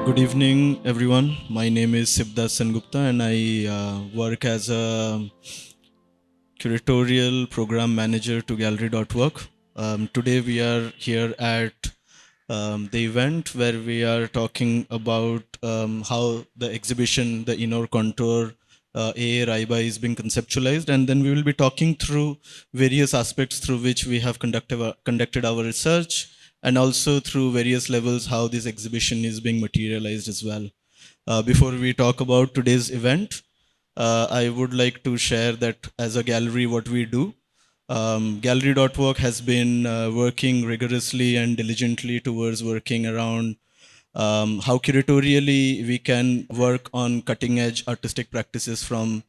Good evening, everyone. My name is Sibdas Sengupta, and I work as a curatorial program manager to Gallery.work. Today, we are here at the event where we are talking about how the exhibition, the inner contour, A. Raiba is being conceptualized, and then we will be talking through various aspects through which we have conducted our research, and also through various levels how this exhibition is being materialized as well. Before we talk about today's event, I would like to share that as a gallery, what we do. Gallery.work has been working rigorously and diligently towards working around how curatorially we can work on cutting edge artistic practices from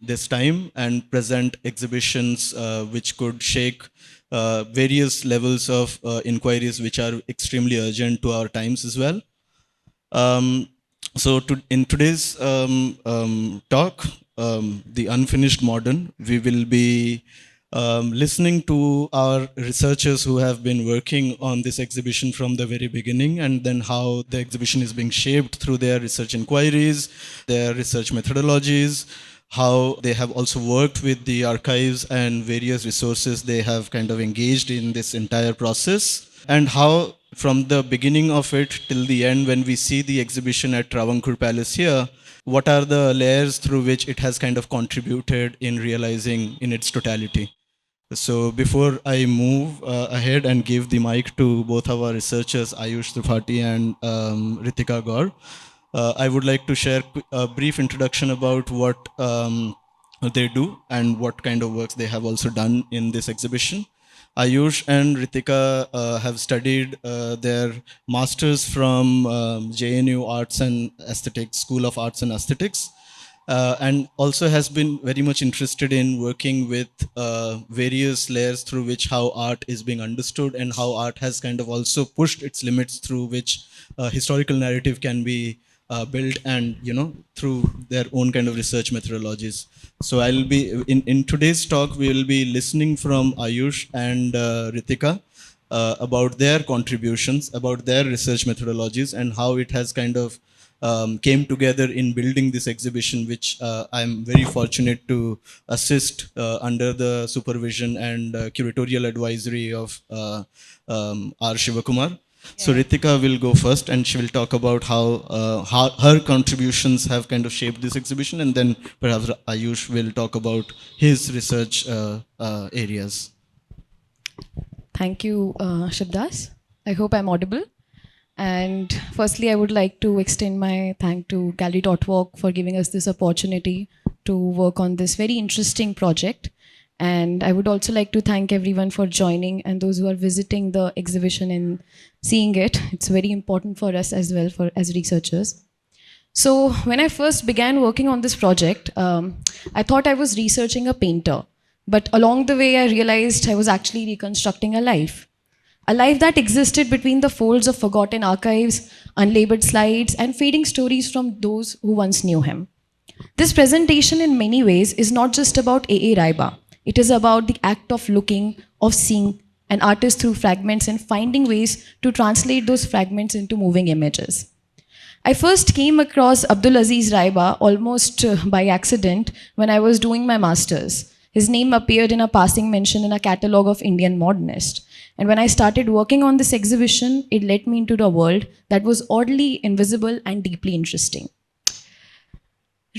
this time and present exhibitions which could shake various levels of inquiries which are extremely urgent to our times as well. In today's talk, The Unfinished Modern, we will be listening to our researchers who have been working on this exhibition from the very beginning, and then how the exhibition is being shaped through their research inquiries, their research methodologies, how they have also worked with the archives and various resources they have kind of engaged in this entire process, and how from the beginning of it till the end, when we see the exhibition at Travancore Palace here, what are the layers through which it has kind of contributed in realizing in its totality. So before I move ahead and give the mic to both our researchers, Ayush Tripathi and Ritika Gour, I would like to share a brief introduction about what they do and what kind of works they have also done in this exhibition. Ayush and Ritika have studied their masters from JNU Arts and Aesthetics, School of Arts and Aesthetics, and also has been very much interested in working with various layers through which how art is being understood and how art has kind of also pushed its limits through which historical narrative can be built, and through their own kind of research methodologies. So I'll be in today's talk we will be listening from Ayush and Ritika about their contributions, about their research methodologies, and how it has kind of came together in building this exhibition, which I'm very fortunate to assist under the supervision and curatorial advisory of R. Shivakumar. So Ritika will go first, and she will talk about how her contributions have kind of shaped this exhibition, and then perhaps Ayush will talk about his research areas. Thank you, Shabdas. I hope I'm audible. And firstly, I would like to extend my thank to Gallery.work for giving us this opportunity to work on this very interesting project. And I would also like to thank everyone for joining and those who are visiting the exhibition and seeing it. It's very important for us as well as researchers. So when I first began working on this project, I thought I was researching a painter. But along the way, I realized I was actually reconstructing a life that existed between the folds of forgotten archives, unlabeled slides, and fading stories from those who once knew him. This presentation, in many ways, is not just about A. Raiba. It is about the act of looking, of seeing an artist through fragments and finding ways to translate those fragments into moving images. I first came across Abdulaziz Raiba almost by accident when I was doing my master's. His name appeared in a passing mention in a catalogue of Indian modernists. And when I started working on this exhibition, it led me into a world that was oddly invisible and deeply interesting.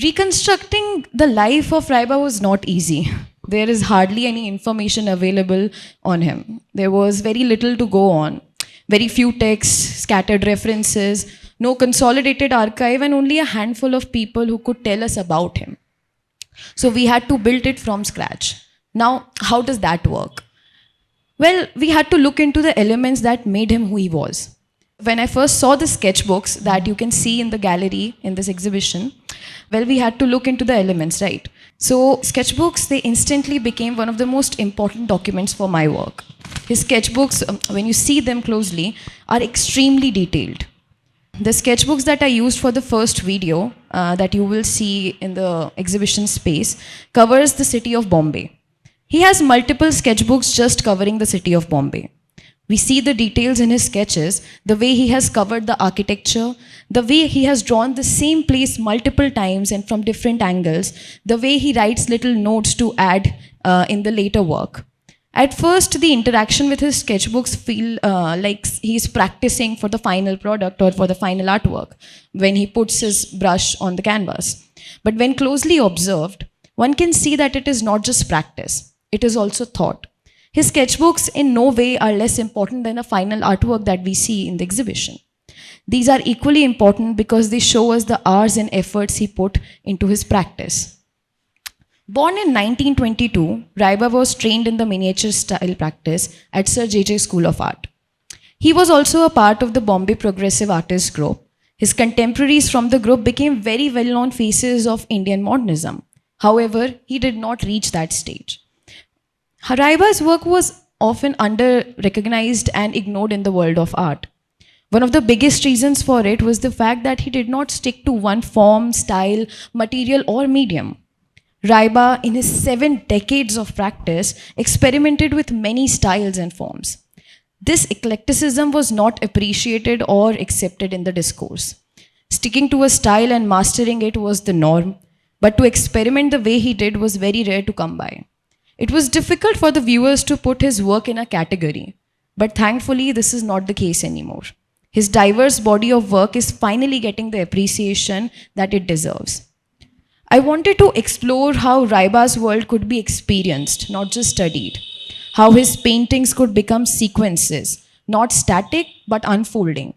Reconstructing the life of Raiba was not easy. There is hardly any information available on him. There was very little to go on. Very few texts, scattered references, no consolidated archive, and only a handful of people who could tell us about him. So we had to build it from scratch. Now, how does that work? Well, we had to look into the elements that made him who he was. When I first saw the sketchbooks that you can see in the gallery in this exhibition, well, we had to look into the elements, right? So sketchbooks, they instantly became one of the most important documents for my work. His sketchbooks, when you see them closely, are extremely detailed. The sketchbooks that I used for the first video that you will see in the exhibition space covers the city of Bombay. He has multiple sketchbooks just covering the city of Bombay. We see the details in his sketches, the way he has covered the architecture, the way he has drawn the same place multiple times and from different angles, the way he writes little notes to add in the later work. At first, the interaction with his sketchbooks feel like he's practicing for the final product or for the final artwork when he puts his brush on the canvas. But when closely observed, one can see that it is not just practice, it is also thought. His sketchbooks in no way are less important than a final artwork that we see in the exhibition. These are equally important because they show us the hours and efforts he put into his practice. Born in 1922, Raiba was trained in the miniature style practice at Sir J.J. School of Art. He was also a part of the Bombay Progressive Artists Group. His contemporaries from the group became very well-known faces of Indian modernism. However, he did not reach that stage. Raiba's work was often under-recognized and ignored in the world of art. One of the biggest reasons for it was the fact that he did not stick to one form, style, material, or medium. Raiba, in his 7 decades of practice, experimented with many styles and forms. This eclecticism was not appreciated or accepted in the discourse. Sticking to a style and mastering it was the norm, but to experiment the way he did was very rare to come by. It was difficult for the viewers to put his work in a category, but thankfully this is not the case anymore. His diverse body of work is finally getting the appreciation that it deserves. I wanted to explore how Raiba's world could be experienced, not just studied. How his paintings could become sequences, not static but unfolding.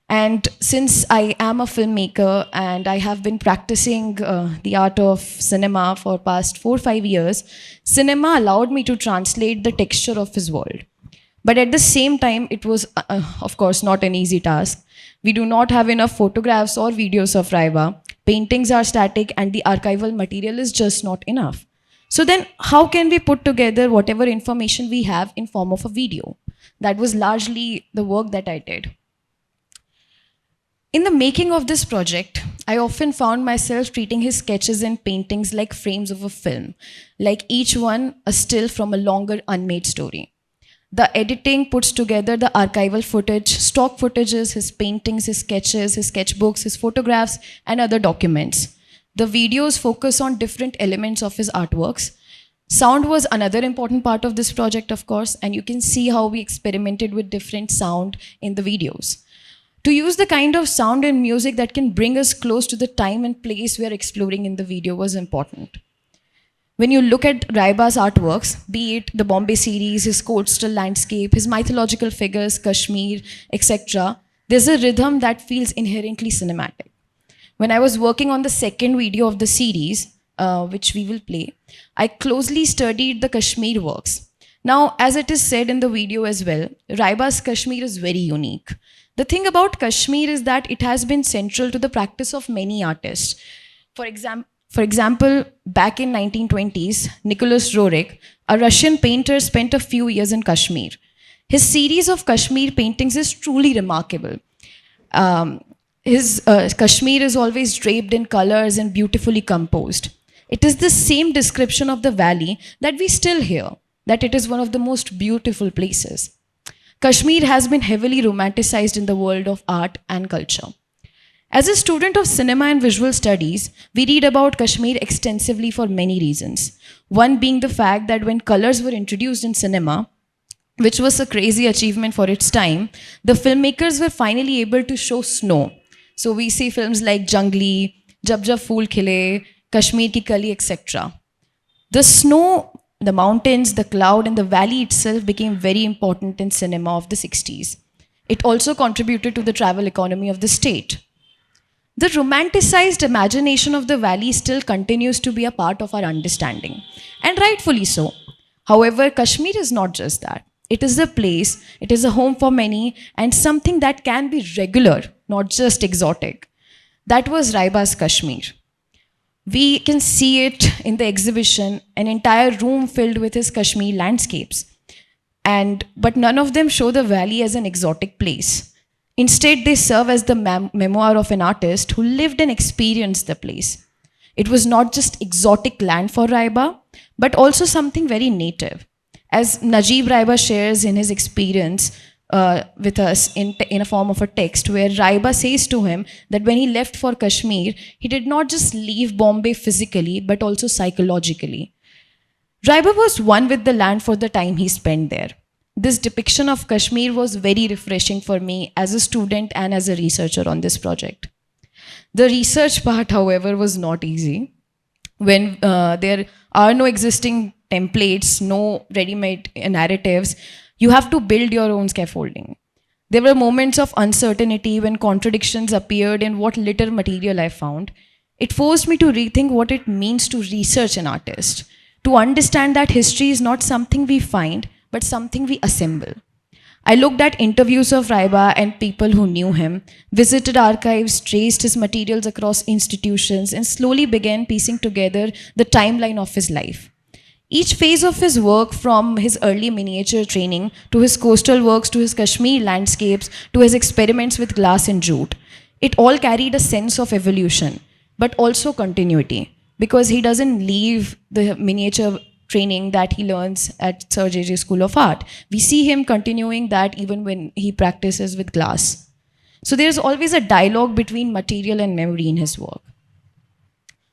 And since I am a filmmaker and I have been practicing the art of cinema for past 4 or 5 years, cinema allowed me to translate the texture of his world. But at the same time, it was, of course, not an easy task. We do not have enough photographs or videos of Raiba. Paintings are static and the archival material is just not enough. So then how can we put together whatever information we have in form of a video? That was largely the work that I did. In the making of this project, I often found myself treating his sketches and paintings like frames of a film, like each one a still from a longer unmade story. The editing puts together the archival footage, stock footages, his paintings, his sketches, his sketchbooks, his photographs, and other documents. The videos focus on different elements of his artworks. Sound was another important part of this project, of course, and you can see how we experimented with different sound in the videos. To use the kind of sound and music that can bring us close to the time and place we are exploring in the video was important. When you look at Raiba's artworks, be it the Bombay series, his coastal landscape, his mythological figures, Kashmir, etc., there's a rhythm that feels inherently cinematic. When I was working on the second video of the series, which we will play, I closely studied the Kashmir works. Now, as it is said in the video as well, Raiba's Kashmir is very unique. The thing about Kashmir is that it has been central to the practice of many artists. For example, back in 1920s, Nicholas Roerich, a Russian painter, spent a few years in Kashmir. His series of Kashmir paintings is truly remarkable. His Kashmir is always draped in colors and beautifully composed. It is the same description of the valley that we still hear, that it is one of the most beautiful places. Kashmir has been heavily romanticized in the world of art and culture. As a student of cinema and visual studies, we read about Kashmir extensively for many reasons. One being the fact that when colors were introduced in cinema, which was a crazy achievement for its time, the filmmakers were finally able to show snow. So we see films like Jungli, Jab Jab Phool Khile, Kashmir Ki Kali, etc. The snow, the mountains, the cloud, and the valley itself became very important in cinema of the 60s. It also contributed to the travel economy of the state. The romanticized imagination of the valley still continues to be a part of our understanding, and rightfully so. However, Kashmir is not just that. It is a place, it is a home for many, and something that can be regular, not just exotic. That was Raiba's Kashmir. We can see it in the exhibition, an entire room filled with his Kashmir landscapes. But none of them show the valley as an exotic place. Instead, they serve as the memoir of an artist who lived and experienced the place. It was not just exotic land for Raiba, but also something very native. As Najib Raiba shares in his experience with us in a form of a text, where Raiba says to him that when he left for Kashmir, he did not just leave Bombay physically, but also psychologically. Raiba was one with the land for the time he spent there. This depiction of Kashmir was very refreshing for me as a student and as a researcher on this project. The research part, however, was not easy. When there are no existing templates, no ready made narratives, you have to build your own scaffolding. There were moments of uncertainty when contradictions appeared in what little material I found. It forced me to rethink what it means to research an artist, to understand that history is not something we find, but something we assemble. I looked at interviews of Raiba and people who knew him, visited archives, traced his materials across institutions, and slowly began piecing together the timeline of his life. Each phase of his work, from his early miniature training to his coastal works to his Kashmir landscapes to his experiments with glass and jute, it all carried a sense of evolution, but also continuity, because he doesn't leave the miniature training that he learns at Sir J.J. School of Art. We see him continuing that even when he practices with glass. So there's always a dialogue between material and memory in his work.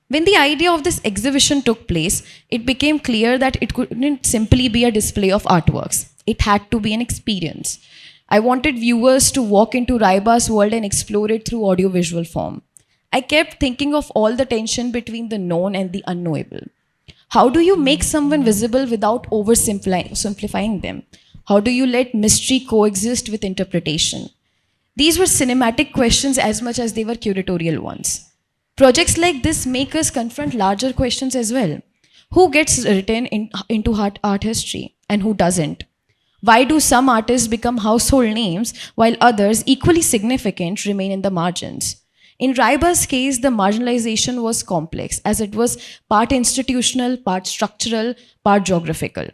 When the idea of this exhibition took place, it became clear that it couldn't simply be a display of artworks. It had to be an experience. I wanted viewers to walk into Raiba's world and explore it through audiovisual form. I kept thinking of all the tension between the known and the unknowable. How do you make someone visible without oversimplifying them? How do you let mystery coexist with interpretation? These were cinematic questions as much as they were curatorial ones. Projects like this make us confront larger questions as well. Who gets written into art history and who doesn't? Why do some artists become household names while others, equally significant, remain in the margins? In Raiba's case, the marginalization was complex, as it was part institutional, part structural, part geographical.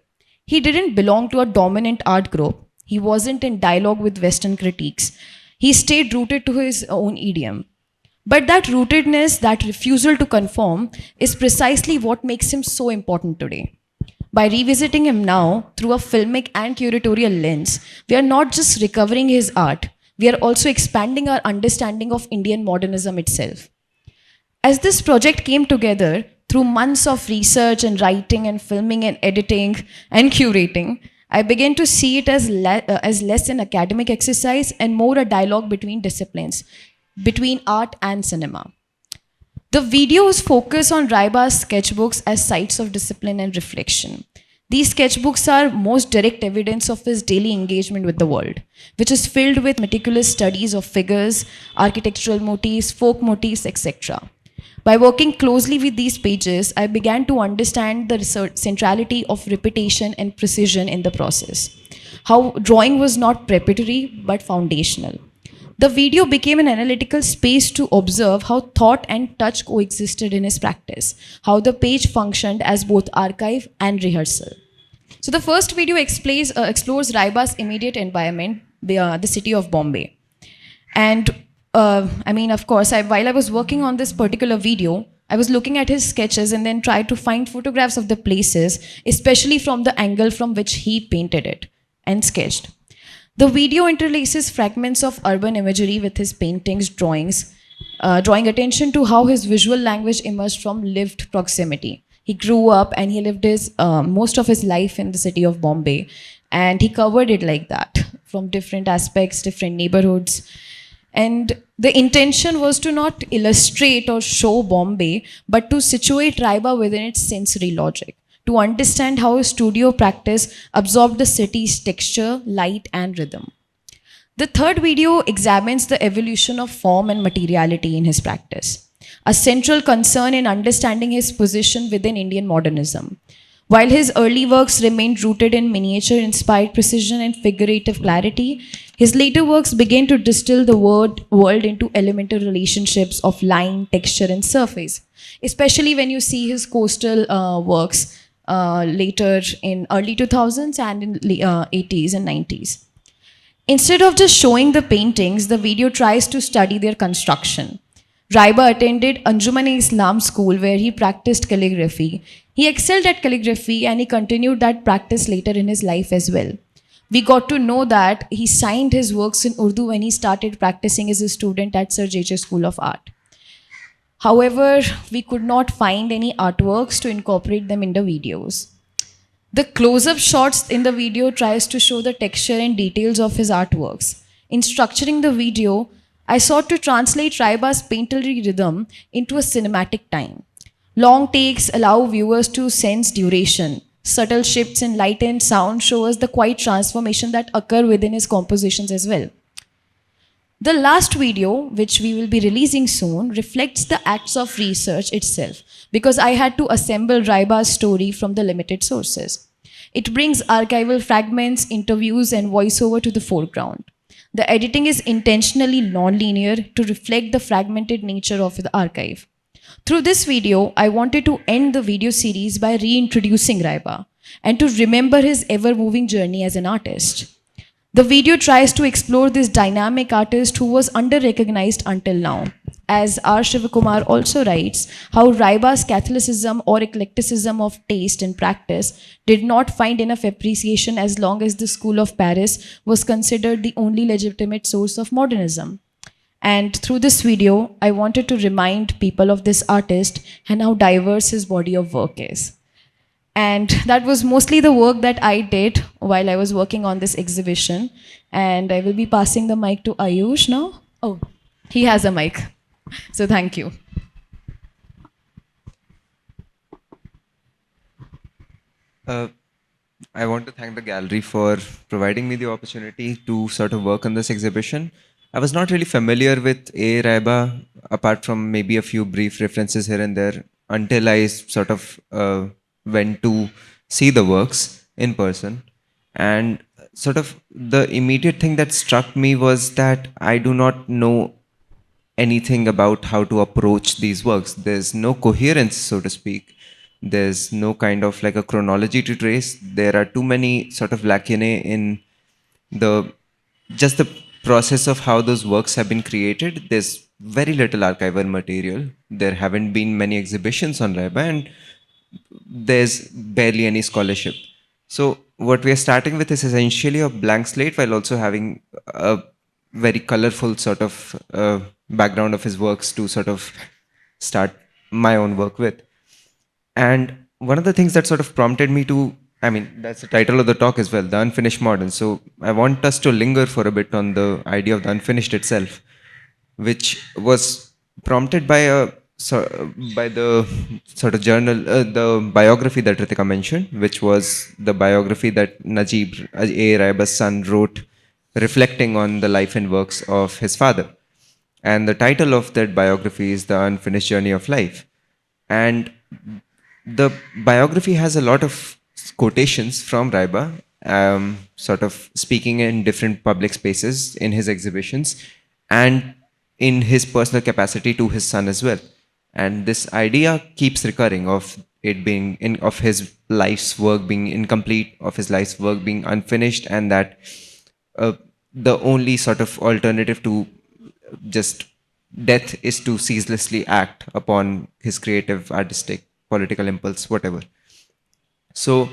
He didn't belong to a dominant art group. He wasn't in dialogue with Western critiques. He stayed rooted to his own idiom. But that rootedness, that refusal to conform, is precisely what makes him so important today. By revisiting him now through a filmic and curatorial lens, we are not just recovering his art, we are also expanding our understanding of Indian modernism itself. As this project came together through months of research and writing and filming and editing and curating, I began to see it as less an academic exercise and more a dialogue between disciplines, between art and cinema. The videos focus on Raiba's sketchbooks as sites of discipline and reflection. These sketchbooks are most direct evidence of his daily engagement with the world, which is filled with meticulous studies of figures, architectural motifs, folk motifs, etc. By working closely with these pages, I began to understand the centrality of repetition and precision in the process. How drawing was not preparatory but foundational. The video became an analytical space to observe how thought and touch coexisted in his practice, how the page functioned as both archive and rehearsal. So the first video explores Raiba's immediate environment, the city of Bombay. And of course, while I was working on this particular video, I was looking at his sketches and then tried to find photographs of the places, especially from the angle from which he painted it and sketched. The video interlaces fragments of urban imagery with his paintings, drawings, drawing attention to how his visual language emerged from lived proximity. He grew up and he lived most of his life in the city of Bombay, and he covered it like that from different aspects, different neighborhoods. And the intention was to not illustrate or show Bombay, but to situate Raiba within its sensory logic, to understand how his studio practice absorbed the city's texture, light, and rhythm. The third video examines the evolution of form and materiality in his practice, a central concern in understanding his position within Indian modernism. While his early works remained rooted in miniature-inspired precision and figurative clarity, his later works began to distill the world into elemental relationships of line, texture, and surface, especially when you see his coastal works later in early 2000s and in 80s and 90s. Instead of just showing the paintings, the video tries to study their construction. Raiba attended Anjuman-e-Islam school where he practiced calligraphy. He excelled at calligraphy and he continued that practice later in his life as well. We got to know that he signed his works in Urdu when he started practicing as a student at Sir J.J. School of Art. However, we could not find any artworks to incorporate them in the videos. The close-up shots in the video tries to show the texture and details of his artworks. In structuring the video, I sought to translate Raiba's painterly rhythm into a cinematic time. Long takes allow viewers to sense duration. Subtle shifts in light and sound show us the quiet transformation that occur within his compositions as well. The last video, which we will be releasing soon, reflects the acts of research itself because I had to assemble Raiba's story from the limited sources. It brings archival fragments, interviews, and voiceover to the foreground. The editing is intentionally non-linear to reflect the fragmented nature of the archive. Through this video, I wanted to end the video series by reintroducing Raiba and to remember his ever-moving journey as an artist. The video tries to explore this dynamic artist who was under-recognized until now. As R. Shivakumar also writes, how Raiba's Catholicism or eclecticism of taste and practice did not find enough appreciation as long as the School of Paris was considered the only legitimate source of modernism. And through this video, I wanted to remind people of this artist and how diverse his body of work is. And that was mostly the work that I did while I was working on this exhibition. And I will be passing the mic to Ayush now. Oh, he has a mic. So thank you. I want to thank the gallery for providing me the opportunity to sort of work on this exhibition. I was not really familiar with A. Raiba, apart from maybe a few brief references here and there, until I sort of went to see the works in person. And sort of the immediate thing that struck me was that I do not know anything about how to approach these works. There's no coherence, so to speak. There's no kind of like a chronology to trace. There are too many sort of lacunae in the just the process of how those works have been created. There's very little archival material. There haven't been many exhibitions on Raiba, and there's barely any scholarship. So what we are starting with is essentially a blank slate while also having a very colorful sort of background of his works to sort of start my own work with. And one of the things that sort of prompted me to, I mean, that's the title of the talk as well, The Unfinished Modern. So I want us to linger for a bit on the idea of the unfinished itself, which was prompted by the sort of journal, the biography that Ritika mentioned, which was the biography that Najib, A. Raiba's son, wrote reflecting on the life and works of his father. And the title of that biography is The Unfinished Journey of Life. And the biography has a lot of quotations from Raiba, sort of speaking in different public spaces in his exhibitions and in his personal capacity to his son as well. And this idea keeps recurring of it being of his life's work being incomplete, of his life's work being unfinished, and that the only sort of alternative to just death is to ceaselessly act upon his creative, artistic, political impulse, whatever. So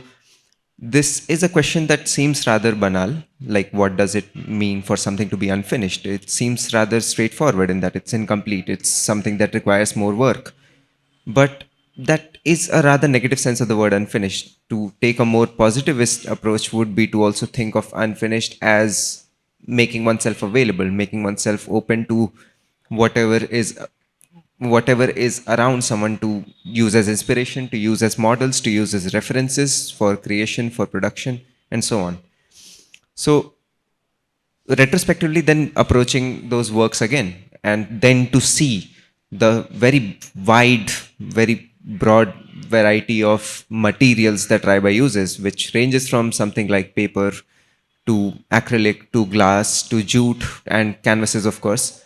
this is a question that seems rather banal, like what does it mean for something to be unfinished? It seems rather straightforward in that it's incomplete, it's something that requires more work. But that is a rather negative sense of the word unfinished. To take a more positivist approach would be to also think of unfinished as making oneself available, making oneself open to whatever is around someone to use as inspiration, to use as models, to use as references for creation, for production, and so on. So retrospectively then approaching those works again, and then to see the very wide, very broad variety of materials that Raiba uses, which ranges from something like paper to acrylic to glass to jute and canvases, of course.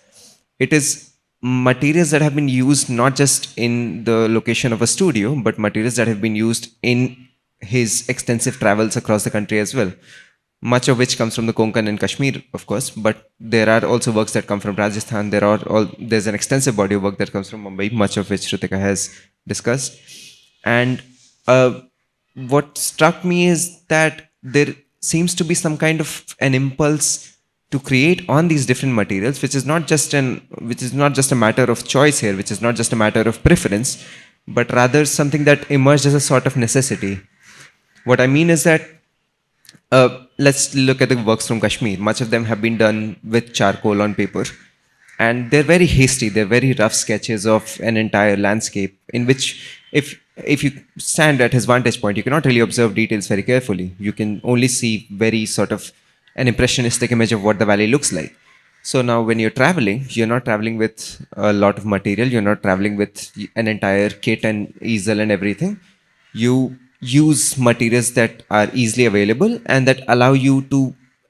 It is materials that have been used not just in the location of a studio, but materials that have been used in his extensive travels across the country as well. much of which comes from the Konkan and Kashmir, of course, but there are also works that come from Rajasthan. There's an extensive body of work that comes from Mumbai, much of which Ritika has discussed. And what struck me is that there seems to be some kind of an impulse to create on these different materials, which is not just a matter of choice here, which is not just a matter of preference, but rather something that emerged as a sort of necessity. What I mean is that let's look at the works from Kashmir. Much of them have been done with charcoal on paper, and they're very hasty. They're very rough sketches of an entire landscape, in which, if you stand at his vantage point, you cannot really observe details very carefully. You can only see very sort of an impressionistic image of what the valley looks like. So now, when you're traveling, you're not traveling with a lot of material. You're not traveling with an entire kit and easel and everything. You use materials that are easily available and that allow you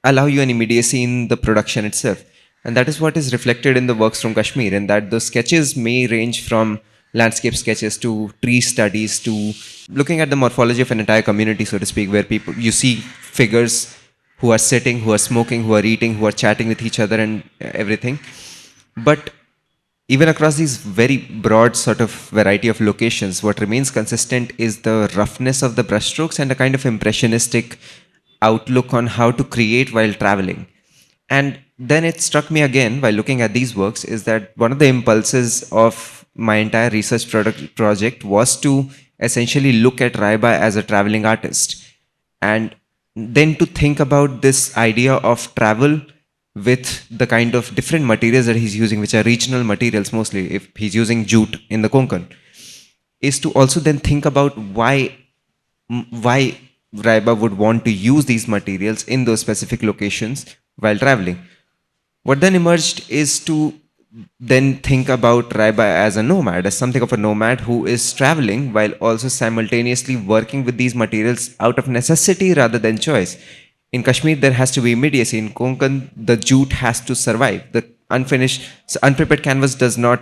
an immediacy in the production itself. And that is what is reflected in the works from Kashmir, and that the sketches may range from landscape sketches to tree studies to looking at the morphology of an entire community, so to speak, where you see figures who are sitting, who are smoking, who are eating, who are chatting with each other and everything. But even across these very broad sort of variety of locations, what remains consistent is the roughness of the brushstrokes and a kind of impressionistic outlook on how to create while traveling. And then it struck me again while looking at these works is that one of the impulses of my entire research project was to essentially look at Raiba as a traveling artist, and then to think about this idea of travel with the kind of different materials that he's using, which are regional materials mostly, if he's using jute in the Konkan, is to also then think about why Raiba would want to use these materials in those specific locations while traveling. What then emerged is to then think about Raiba as a nomad, as something of a nomad who is traveling while also simultaneously working with these materials out of necessity rather than choice. In Kashmir, there has to be immediacy. In Konkan, the jute has to survive. The unprepared canvas does not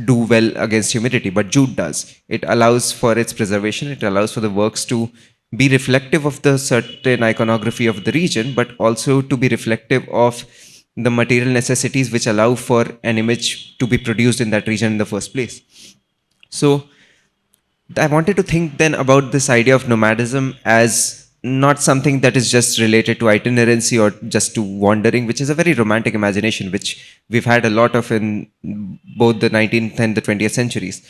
do well against humidity, but jute does. It allows for its preservation. It allows for the works to be reflective of the certain iconography of the region, but also to be reflective of the material necessities which allow for an image to be produced in that region in the first place. So I wanted to think then about this idea of nomadism as not something that is just related to itinerancy or just to wandering, which is a very romantic imagination, which we've had a lot of in both the 19th and the 20th centuries.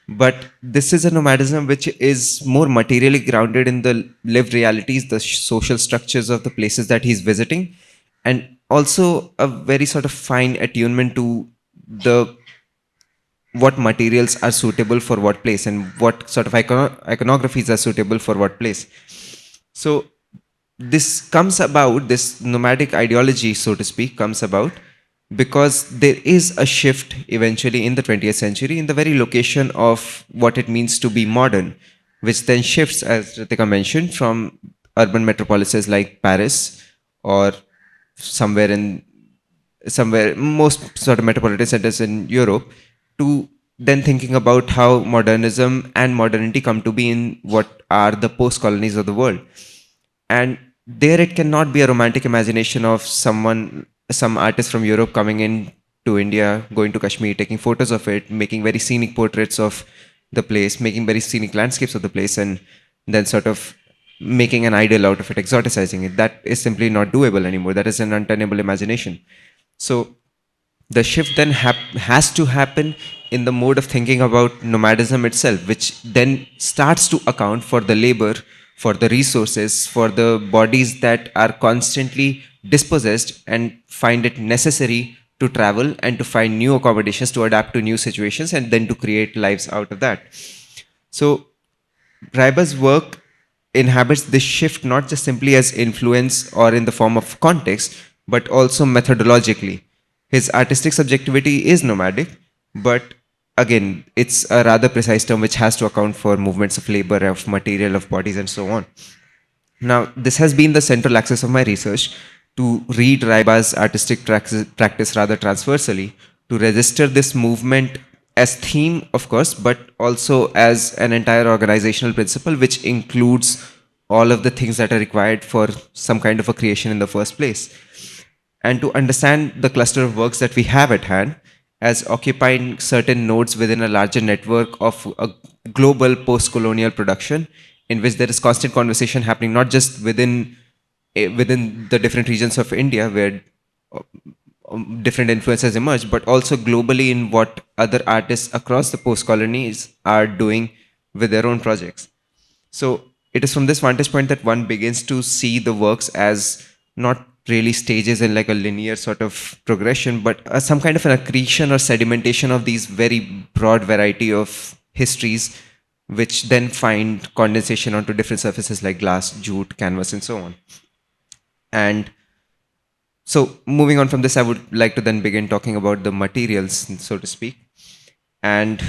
But this is a nomadism which is more materially grounded in the lived realities, the social structures of the places that he's visiting, and also a very sort of fine attunement to the what materials are suitable for what place and what sort of iconographies are suitable for what place. So this comes about, this nomadic ideology, so to speak, comes about because there is a shift eventually in the 20th century in the very location of what it means to be modern, which then shifts, as Ritika mentioned, from urban metropolises like Paris or somewhere most sort of metropolitan centers in Europe, to then thinking about how modernism and modernity come to be in what are the post colonies of the world. And there it cannot be a romantic imagination of some artist from Europe coming in to India, going to Kashmir, taking photos of it, making very scenic portraits of the place, making very scenic landscapes of the place, and then sort of making an idol out of it, exoticizing it. That is simply not doable anymore. That is an untenable imagination. So the shift then has to happen in the mode of thinking about nomadism itself, which then starts to account for the labor, for the resources, for the bodies that are constantly dispossessed and find it necessary to travel and to find new accommodations, to adapt to new situations, and then to create lives out of that. So Raiba's work inhabits this shift not just simply as influence or in the form of context, but also methodologically. His artistic subjectivity is nomadic, but again, it's a rather precise term which has to account for movements of labor, of material, of bodies, and so on. Now, this has been the central axis of my research, to read Raiba's artistic practice rather transversally, to register this movement as theme, of course, but also as an entire organizational principle, which includes all of the things that are required for some kind of a creation in the first place. And to understand the cluster of works that we have at hand as occupying certain nodes within a larger network of a global post-colonial production in which there is constant conversation happening not just within the different regions of India where different influences emerge, but also globally in what other artists across the post-colonies are doing with their own projects. So it is from this vantage point that one begins to see the works as not really stages in like a linear sort of progression, but as some kind of an accretion or sedimentation of these very broad variety of histories, which then find condensation onto different surfaces like glass, jute, canvas, and so on. And so moving on from this, I would like to then begin talking about the materials, so to speak. And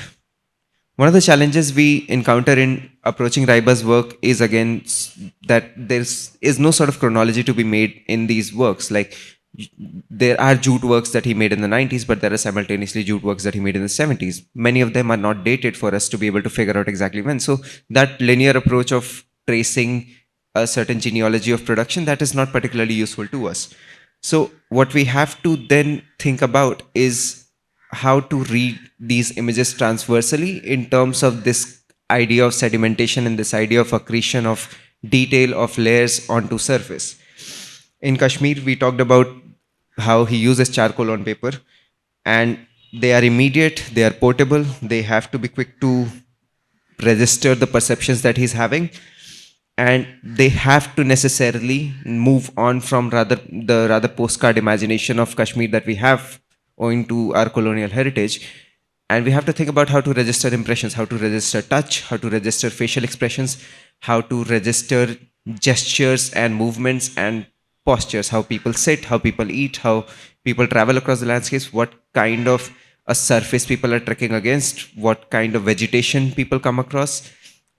one of the challenges we encounter in approaching Raiba's work is again that is no sort of chronology to be made in these works. Like there are jute works that he made in the 90s, but there are simultaneously jute works that he made in the 70s. Many of them are not dated for us to be able to figure out exactly when. So that linear approach of tracing a certain genealogy of production, that is not particularly useful to us. So what we have to then think about is how to read these images transversally in terms of this idea of sedimentation and this idea of accretion of detail of layers onto surface. In Kashmir, we talked about how he uses charcoal on paper, and they are immediate, they are portable, they have to be quick to register the perceptions that he's having, and they have to necessarily move on from rather postcard imagination of Kashmir that we have owing to our colonial heritage. And we have to think about how to register impressions, how to register touch, how to register facial expressions, how to register gestures and movements and postures, how people sit, how people eat, how people travel across the landscapes, what kind of a surface people are trekking against, what kind of vegetation people come across.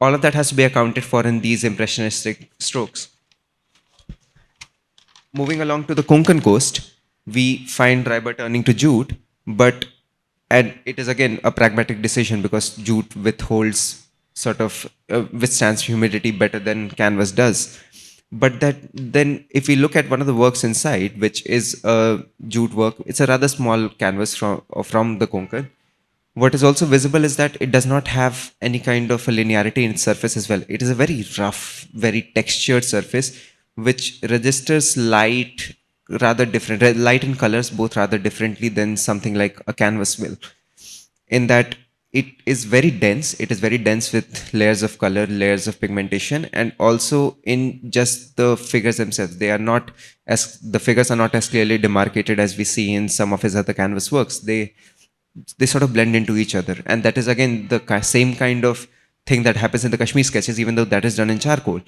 All of that has to be accounted for in these impressionistic strokes. Moving along to the Konkan coast, we find Raiba turning to jute, and it is again a pragmatic decision because jute withholds withstands humidity better than canvas does. But that then, if we look at one of the works inside, which is a jute work, it's a rather small canvas from the Konkan. What is also visible is that it does not have any kind of a linearity in its surface as well. It is a very rough, very textured surface, which registers light rather different, light and colors both rather differently than something like a canvas will. In that it is very dense. It is very dense with layers of color, layers of pigmentation, and also in just the figures themselves. The figures are not as clearly demarcated as we see in some of his other canvas works. They sort of blend into each other, and that is again the same kind of thing that happens in the Kashmir sketches, even though that is done in charcoal.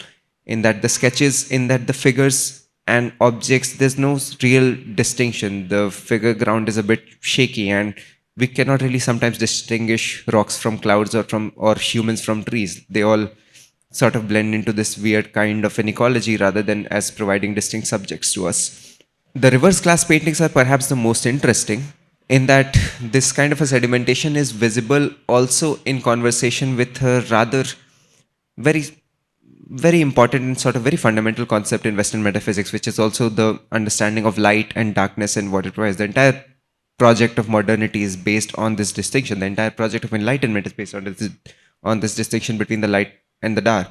In that the figures and objects, there's no real distinction. The figure ground is a bit shaky, and we cannot really sometimes distinguish rocks from clouds or humans from trees. They all sort of blend into this weird kind of an ecology rather than as providing distinct subjects to us. The reverse glass paintings are perhaps the most interesting, in that this kind of a sedimentation is visible also in conversation with a rather very, very important and sort of very fundamental concept in Western metaphysics, which is also the understanding of light and darkness and what it provides. The entire project of modernity is based on this distinction. The entire project of enlightenment is based on this distinction between the light and the dark.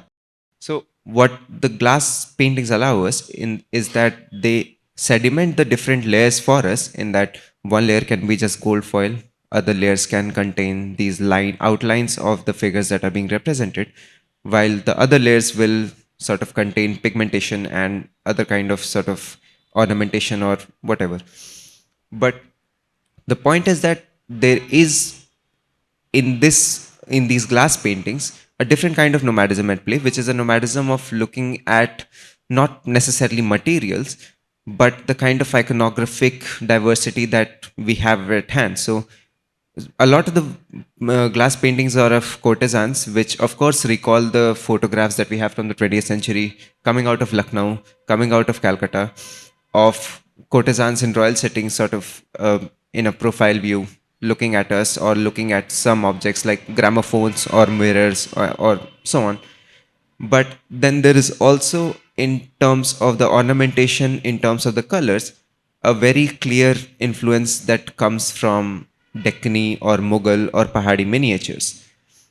So what the glass paintings allow us in is that they sediment the different layers for us, in that one layer can be just gold foil, other layers can contain these outlines of the figures that are being represented, while the other layers will sort of contain pigmentation and other kind of sort of ornamentation or whatever. But the point is that there is in these glass paintings a different kind of nomadism at play, which is a nomadism of looking at not necessarily materials, but the kind of iconographic diversity that we have at hand. So a lot of the glass paintings are of courtesans, which of course recall the photographs that we have from the 20th century coming out of Lucknow, coming out of Calcutta, of courtesans in royal settings, sort of in a profile view, looking at us or looking at some objects like gramophones or mirrors or so on. But then there is also, in terms of the ornamentation, in terms of the colors, a very clear influence that comes from Deccani or Mughal or Pahadi miniatures.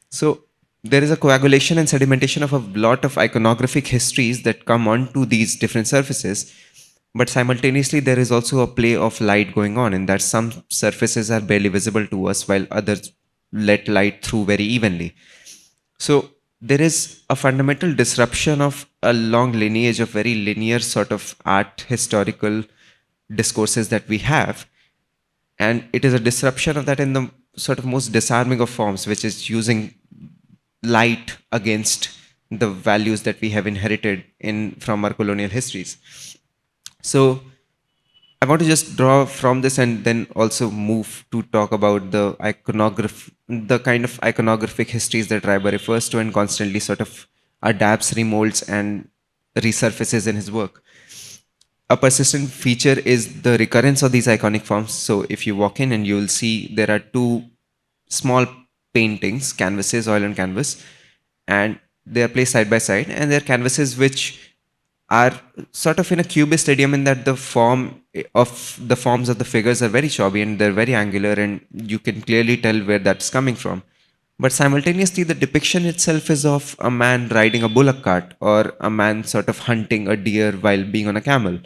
So there is a coagulation and sedimentation of a lot of iconographic histories that come onto these different surfaces. But simultaneously, there is also a play of light going on, in that some surfaces are barely visible to us while others let light through very evenly. So there is a fundamental disruption of a long lineage of very linear sort of art historical discourses that we have. And it is a disruption of that in the sort of most disarming of forms, which is using light against the values that we have inherited in from our colonial histories. So I want to just draw from this and then also move to talk about the kind of iconographic histories that Raiba refers to and constantly sort of adapts, remolds, and resurfaces in his work. A persistent feature is the recurrence of these iconic forms. So if you walk in and you will see there are two small paintings, canvases, oil and canvas, and they are placed side by side, and they're canvases which are sort of in a cubist idiom, in that the forms of the figures are very chubby and they're very angular, and you can clearly tell where that's coming from. But simultaneously, the depiction itself is of a man riding a bullock cart, or a man sort of hunting a deer while being on a camel,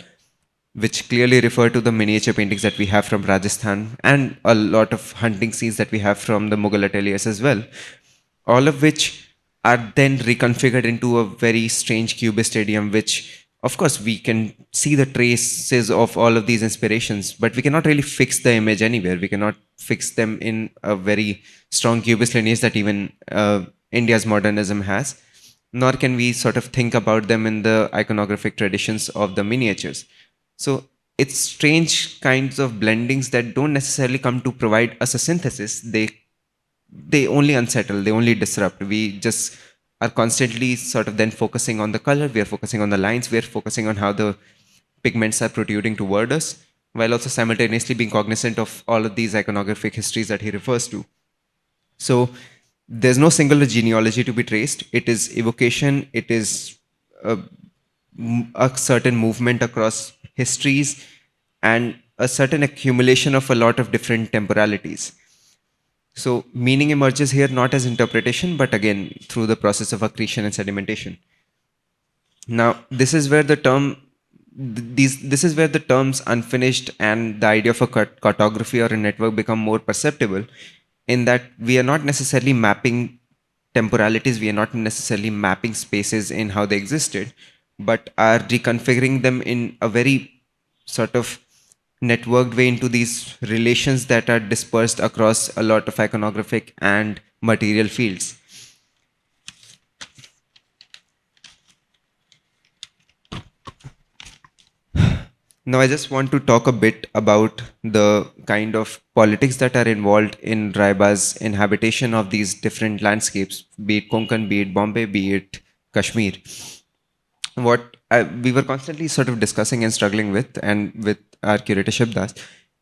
which clearly refer to the miniature paintings that we have from Rajasthan and a lot of hunting scenes that we have from the Mughal ateliers as well, all of which are then reconfigured into a very strange cubist idiom, which of course we can see the traces of all of these inspirations, but we cannot really fix the image anywhere. We cannot fix them in a very strong cubist lineage that even India's modernism has, nor can we sort of think about them in the iconographic traditions of the miniatures. So it's strange kinds of blendings that don't necessarily come to provide us a synthesis. They only unsettle, they only disrupt. We just are constantly sort of then focusing on the color, we are focusing on the lines, we are focusing on how the pigments are protruding toward us, while also simultaneously being cognizant of all of these iconographic histories that he refers to. So there's no single genealogy to be traced. It is evocation, it is a, a certain movement across histories, and a certain accumulation of a lot of different temporalities. So meaning emerges here not as interpretation, but again through the process of accretion and sedimentation. Now, this is where the terms unfinished and the idea of a cartography or a network become more perceptible, in that we are not necessarily mapping temporalities, we are not necessarily mapping spaces in how they existed, but are reconfiguring them in a very sort of networked way into these relations that are dispersed across a lot of iconographic and material fields. Now, I just want to talk a bit about the kind of politics that are involved in Raiba's inhabitation of these different landscapes, be it Konkan, be it Bombay, be it Kashmir. We were constantly sort of discussing and struggling with, and with our curator Shibdas,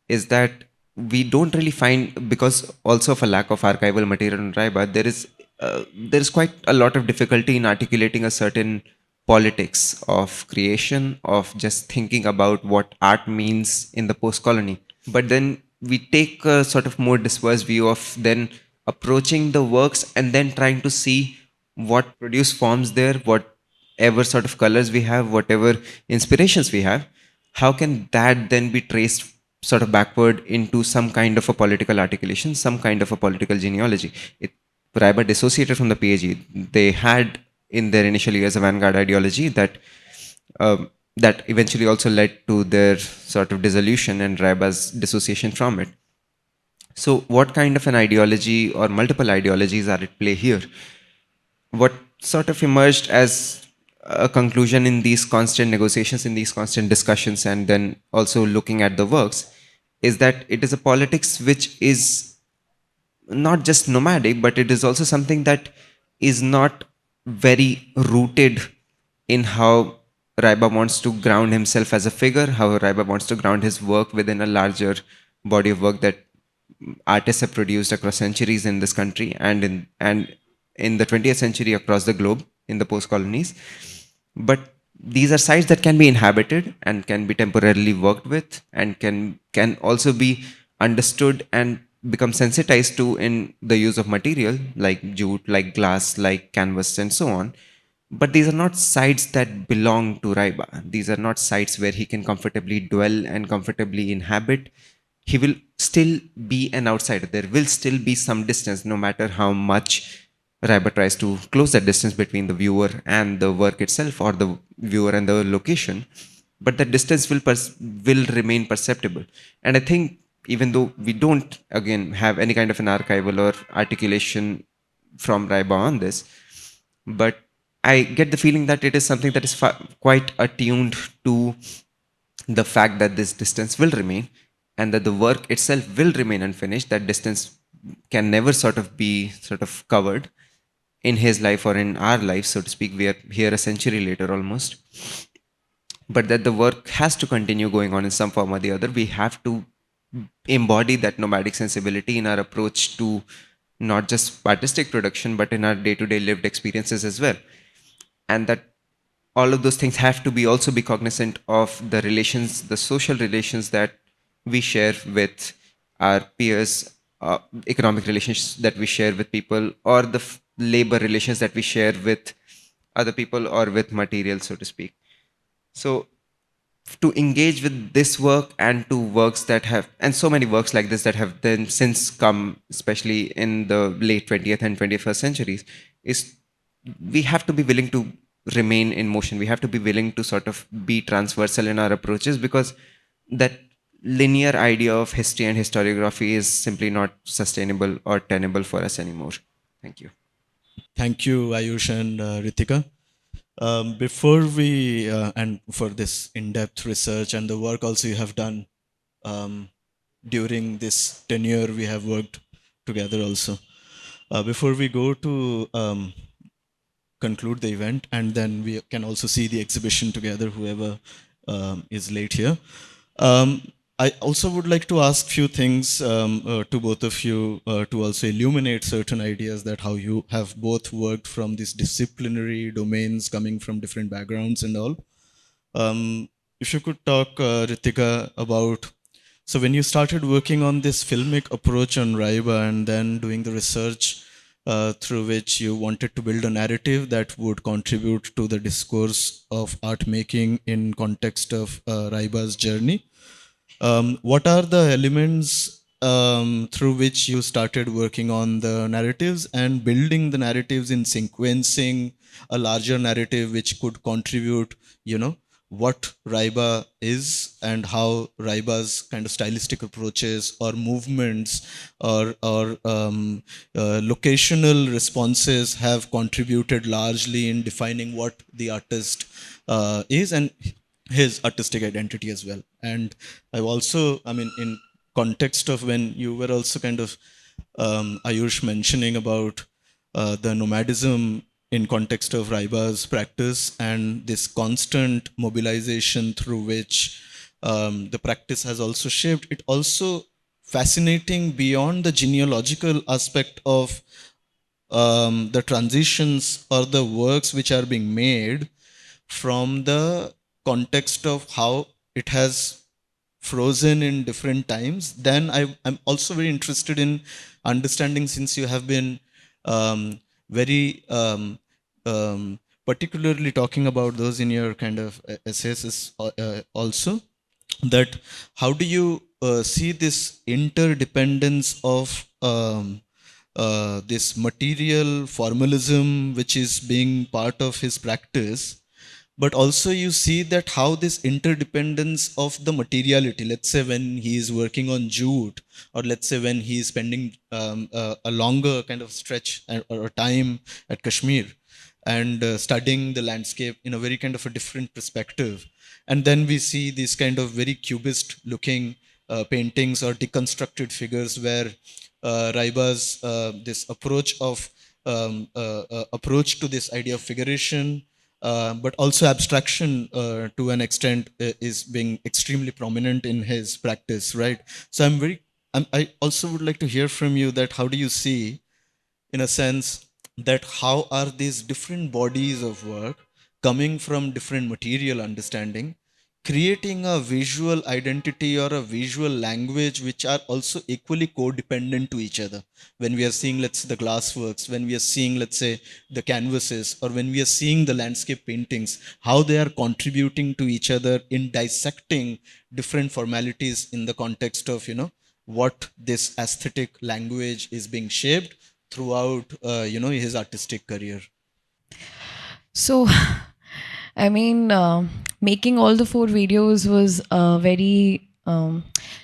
is that we don't really find, because also of a lack of archival material on Raiba, there is quite a lot of difficulty in articulating a certain politics of creation, of just thinking about what art means in the post-colony. But then we take a sort of more dispersed view of then approaching the works and then trying to see what produced forms there, whatever sort of colors we have, whatever inspirations we have, how can that then be traced sort of backward into some kind of a political articulation, some kind of a political genealogy. Raiba dissociated from the PAG. They had in their initial years a vanguard ideology that eventually also led to their sort of dissolution and Raiba's dissociation from it. So what kind of an ideology or multiple ideologies are at play here? What sort of emerged as a conclusion in these constant negotiations, in these constant discussions, and then also looking at the works, is that it is a politics which is not just nomadic, but it is also something that is not very rooted in how Raiba wants to ground himself as a figure, how Raiba wants to ground his work within a larger body of work that artists have produced across centuries in this country and in the 20th century across the globe. in the post colonies. But these are sites that can be inhabited and can be temporarily worked with, and can also be understood and become sensitized to in the use of material like jute, like glass, like canvas, and so on. But these are not sites that belong to Raiba. These are not sites where he can comfortably dwell and comfortably inhabit. He will still be an outsider. There will still be some distance, no matter how much Raiba tries to close that distance between the viewer and the work itself, or the viewer and the location. But that distance will remain perceptible. And I think, even though we don't again have any kind of an archival or articulation from Raiba on this, but I get the feeling that it is something that is quite attuned to the fact that this distance will remain, and that the work itself will remain unfinished. That distance can never sort of be sort of covered in his life or in our life, so to speak. We are here a century later almost, but that the work has to continue going on in some form or the other. We have to embody that nomadic sensibility in our approach to not just artistic production, but in our day-to-day lived experiences as well. And that all of those things have to be also be cognizant of the relations, the social relations that we share with our peers, economic relations that we share with people, or the labor relations that we share with other people, or with material, so to speak. So to engage with this work, and to works that have, and so many works like this that have then since come, especially in the late 20th and 21st centuries, is we have to be willing to remain in motion. We have to be willing to sort of be transversal in our approaches, because that linear idea of history and historiography is simply not sustainable or tenable for us anymore. Thank you. Thank you, Ayush and Ritika. Before we, and for this in-depth research and the work also you have done during this tenure we have worked together also. Before we go to conclude the event, and then we can also see the exhibition together, whoever is late here. I also would like to ask few things to both of you to also illuminate certain ideas that how you have both worked from these disciplinary domains, coming from different backgrounds and all. If you could talk, Ritika, about, so when you started working on this filmic approach on Raiba, and then doing the research through which you wanted to build a narrative that would contribute to the discourse of art making in context of Raiba's journey. What are the elements through which you started working on the narratives and building the narratives in sequencing a larger narrative which could contribute, what Raiba is, and how Raiba's kind of stylistic approaches or movements or locational responses have contributed largely in defining what the artist is, and his artistic identity as well. And I've also, I mean, in context of when you were also kind of Ayush mentioning about the nomadism in context of Raiba's practice, and this constant mobilization through which the practice has also shaped, it also fascinating beyond the genealogical aspect of the transitions or the works which are being made, from the context of how it has frozen in different times. Then I'm also very interested in understanding, since you have been very particularly talking about those in your kind of essays also, that how do you see this interdependence of this material formalism which is being part of his practice, but also you see that how this interdependence of the materiality, let's say when he is working on jute, or let's say when he is spending a longer kind of stretch or time at Kashmir, and studying the landscape in a very kind of a different perspective, and then we see these kind of very cubist looking paintings or deconstructed figures, where Raiba's this approach of approach to this idea of figuration, but also abstraction to an extent is being extremely prominent in his practice, right? So I also would like to hear from you that how do you see, in a sense, that how are these different bodies of work coming from different material understanding creating a visual identity or a visual language which are also equally codependent to each other. When we are seeing, let's say, the glass works, when we are seeing, let's say, the canvases, or when we are seeing the landscape paintings, how they are contributing to each other in dissecting different formalities in the context of, what this aesthetic language is being shaped throughout, his artistic career. So, I mean, making all the 4 videos was a very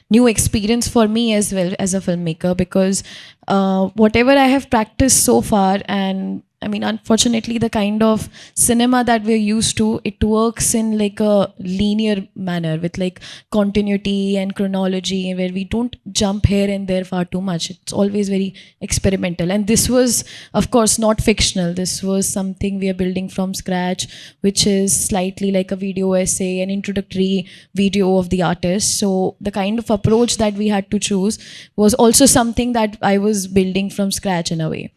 new experience for me as well as a filmmaker, because whatever I have practiced so far, and I mean, unfortunately, the kind of cinema that we're used to, it works in like a linear manner with like continuity and chronology, where we don't jump here and there far too much. It's always very experimental. And this was, of course, not fictional. This was something we are building from scratch, which is slightly like a video essay, an introductory video of the artist. So the kind of approach that we had to choose was also something that I was building from scratch in a way.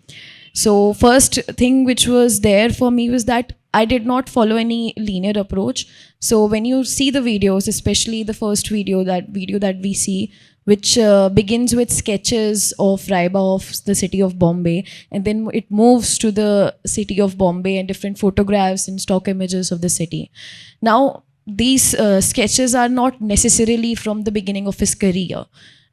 So first thing which was there for me was that I did not follow any linear approach. So when you see the videos, especially the first video that we see, which begins with sketches of Raiba of the city of Bombay, and then it moves to the city of Bombay and different photographs and stock images of the city. Now, these sketches are not necessarily from the beginning of his career,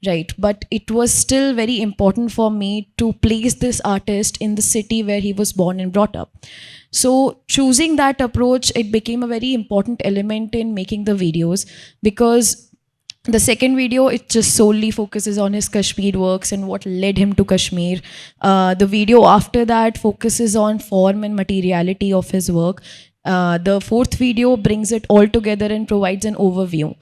right? But it was still very important for me to place this artist in the city where he was born and brought up. So choosing that approach, it became a very important element in making the videos, because the second video, it just solely focuses on his Kashmir works and what led him to Kashmir. The video after that focuses on form and materiality of his work. The fourth video brings it all together and provides an overview.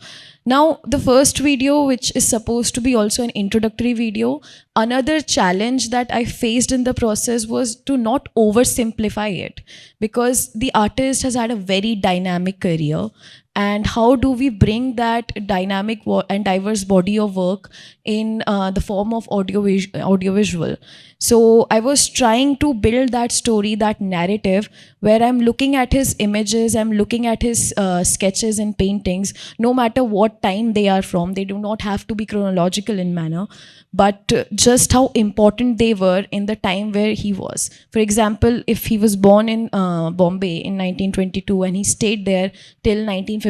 Now, the first video, which is supposed to be also an introductory video, another challenge that I faced in the process was to not oversimplify it, because the artist has had a very dynamic career. And how do we bring that dynamic and diverse body of work in the form of audiovisual? So I was trying to build that story, that narrative, where I'm looking at his images, I'm looking at his sketches and paintings, no matter what time they are from. They do not have to be chronological in manner, but just how important they were in the time where he was. For example, if he was born in Bombay in 1922 and he stayed there till 1957,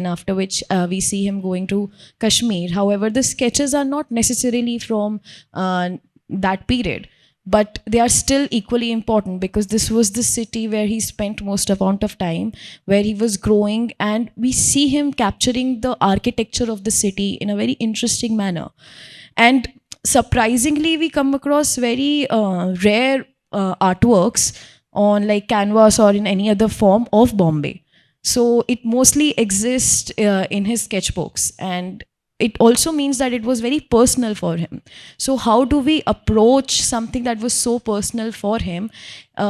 after which we see him going to Kashmir. However, the sketches are not necessarily from that period, but they are still equally important, because this was the city where he spent most amount of time, where he was growing, and we see him capturing the architecture of the city in a very interesting manner. And surprisingly, we come across very rare artworks on like canvas or in any other form of Bombay. So it mostly exists in his sketchbooks, and it also means that it was very personal for him. So how do we approach something that was so personal for him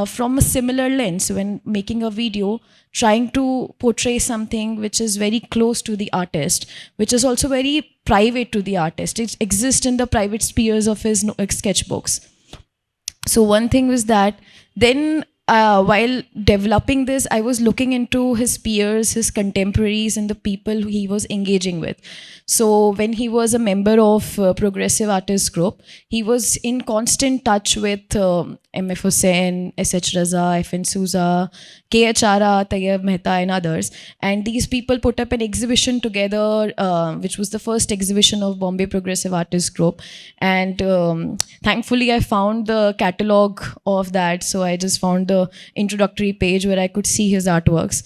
from a similar lens when making a video, trying to portray something which is very close to the artist, which is also very private to the artist. It exists in the private spheres of his sketchbooks. So one thing was that. Then while developing this, I was looking into his peers, his contemporaries, and the people who he was engaging with. So when he was a member of Progressive Artists Group, he was in constant touch with M.F. Hussain, S.H. Raza, F.N. Souza, K.H. Ara, Tayyab Mehta, and others. And these people put up an exhibition together, which was the first exhibition of Bombay Progressive Artists Group. And thankfully, I found the catalog of that. So I just found the introductory page where I could see his artworks.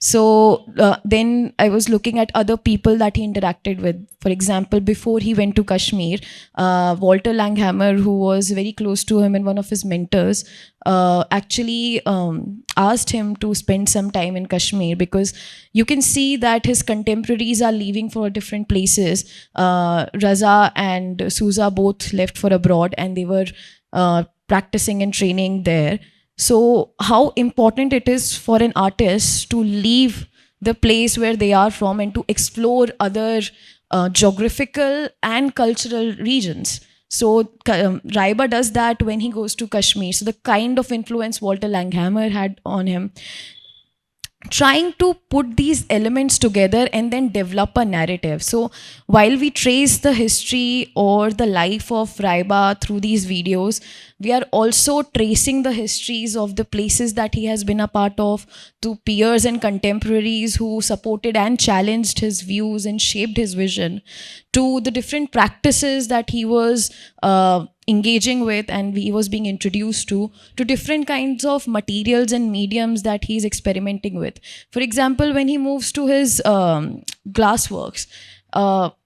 So then I was looking at other people that he interacted with. For example, before he went to Kashmir, Walter Langhammer, who was very close to him and one of his mentors, actually asked him to spend some time in Kashmir, because you can see that his contemporaries are leaving for different places. Raza and Souza both left for abroad, and they were practicing and training there. So how important it is for an artist to leave the place where they are from and to explore other geographical and cultural regions. So Raiba does that when he goes to Kashmir. So the kind of influence Walter Langhammer had on him, trying to put these elements together and then develop a narrative. So while we trace the history or the life of Raiba through these videos, we are also tracing the histories of the places that he has been a part of, to peers and contemporaries who supported and challenged his views and shaped his vision, to the different practices that he was engaging with and he was being introduced to different kinds of materials and mediums that he's experimenting with. For example, when he moves to his glass works,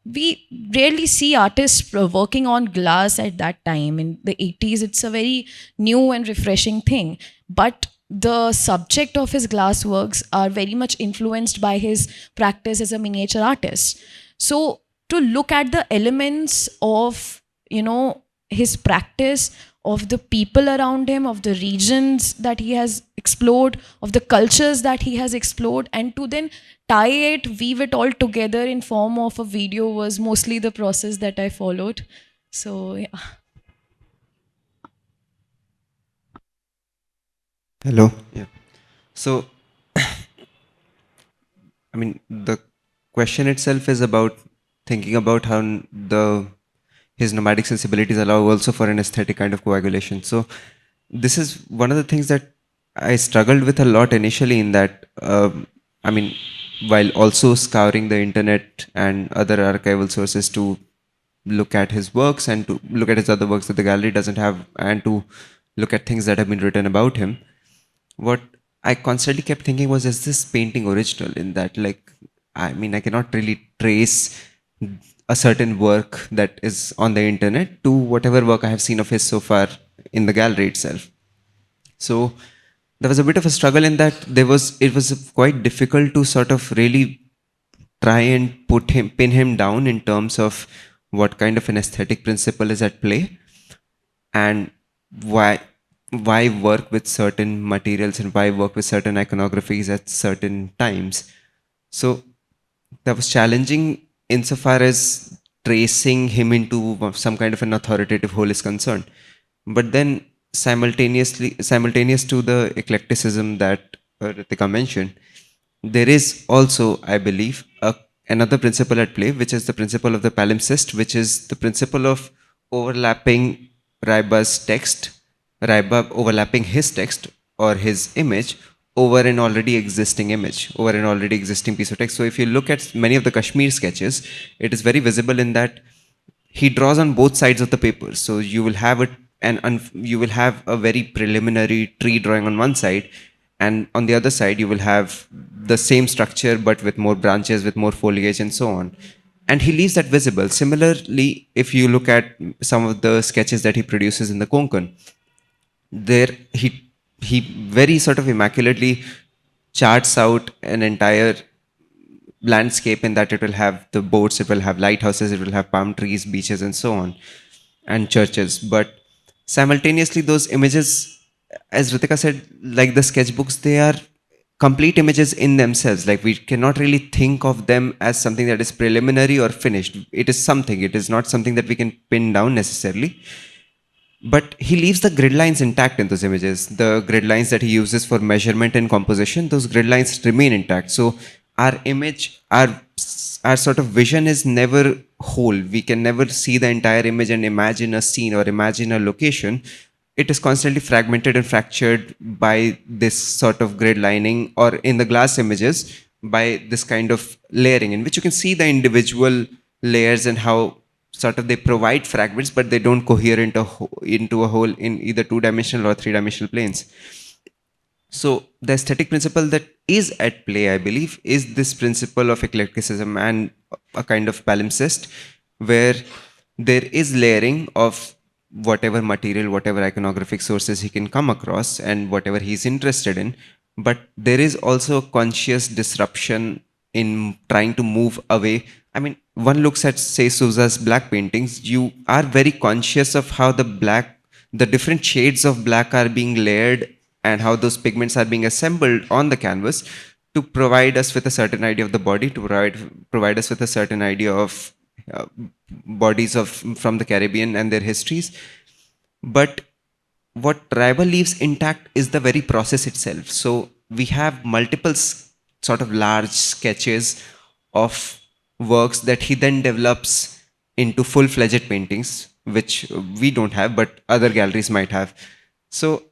we rarely see artists working on glass at that time. In the 80s, it's a very new and refreshing thing. But the subject of his glass works are very much influenced by his practice as a miniature artist. So to look at the elements of, his practice, of the people around him, of the regions that he has explored, of the cultures that he has explored, and to then tie it, weave it all together in form of a video was mostly the process that I followed. So yeah. Hello. Yeah. So, I mean, the question itself is about thinking about how his nomadic sensibilities allow also for an aesthetic kind of coagulation. So, this is one of the things that I struggled with a lot initially. In that, I mean, while also scouring the internet and other archival sources to look at his works and to look at his other works that the gallery doesn't have, and to look at things that have been written about him, what I constantly kept thinking was, is this painting original? In that, like, I mean, I cannot really trace a certain work that is on the internet to whatever work I have seen of his so far in the gallery itself. So there was a bit of a struggle in that. It was quite difficult to sort of really try and pin him down in terms of what kind of an aesthetic principle is at play, and why work with certain materials and why work with certain iconographies at certain times. So that was challenging insofar as tracing him into some kind of an authoritative whole is concerned. But then simultaneous to the eclecticism that Ritika mentioned, there is also, I believe, another principle at play, which is the principle of the palimpsest, which is the principle of overlapping Raiba overlapping his text or his image over an already existing image, over an already existing piece of text. So if you look at many of the Kashmir sketches, it is very visible in that he draws on both sides of the paper. So you will have you will have a very preliminary tree drawing on one side, and on the other side you will have the same structure but with more branches, with more foliage, and so on. And he leaves that visible. Similarly, if you look at some of the sketches that he produces in the Konkan, there he very sort of immaculately charts out an entire landscape, in that it will have the boats, it will have lighthouses, it will have palm trees, beaches, and so on, and churches. But simultaneously, those images, as Ritika said, like the sketchbooks, they are complete images in themselves. Like, we cannot really think of them as something that is preliminary or finished. It is something, it is not something that we can pin down necessarily. But he leaves the grid lines intact in those images. The grid lines that he uses for measurement and composition, those grid lines remain intact. So our image, our sort of vision is never whole. We can never see the entire image and imagine a scene or imagine a location. It is constantly fragmented and fractured by this sort of grid lining, or in the glass images, by this kind of layering, in which you can see the individual layers and how sort of they provide fragments, but they don't cohere into a whole in either two-dimensional or three-dimensional planes. So the aesthetic principle that is at play, I believe, is this principle of eclecticism and a kind of palimpsest, where there is layering of whatever material, whatever iconographic sources he can come across and whatever he's interested in. But there is also a conscious disruption in trying to move away. I mean, one looks at, say, Souza's black paintings, you are very conscious of how the different shades of black are being layered and how those pigments are being assembled on the canvas to provide us with a certain idea of the body, to provide us with a certain idea of bodies of from the Caribbean and their histories. But what Raiba leaves intact is the very process itself. So we have multiple sort of large sketches of works that he then develops into full-fledged paintings, which we don't have, but other galleries might have. So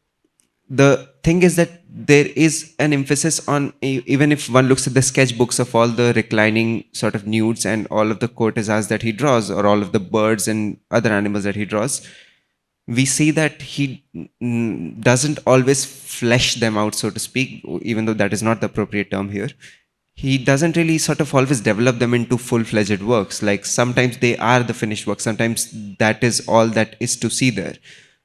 the thing is that there is an emphasis on, even if one looks at the sketchbooks of all the reclining sort of nudes and all of the courtesans that he draws, or all of the birds and other animals that he draws, we see that he doesn't always flesh them out, so to speak, even though that is not the appropriate term here. He doesn't really sort of always develop them into full-fledged works. Like sometimes they are the finished work, sometimes that is all that is to see there.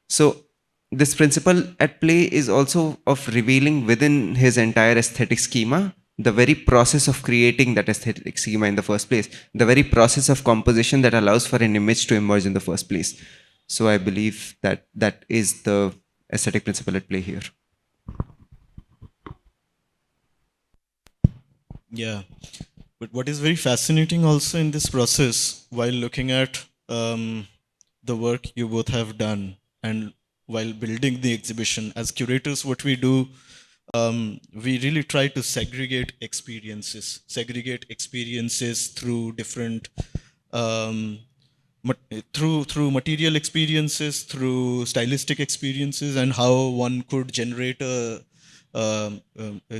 So this principle at play is also of revealing within his entire aesthetic schema the very process of creating that aesthetic schema in the first place, the very process of composition that allows for an image to emerge in the first place. So I believe that that is the aesthetic principle at play here. Yeah. But what is very fascinating also in this process, while looking at the work you both have done and while building the exhibition, as curators, what we do, we really try to segregate experiences through different um, through material experiences, through stylistic experiences, and how one could generate a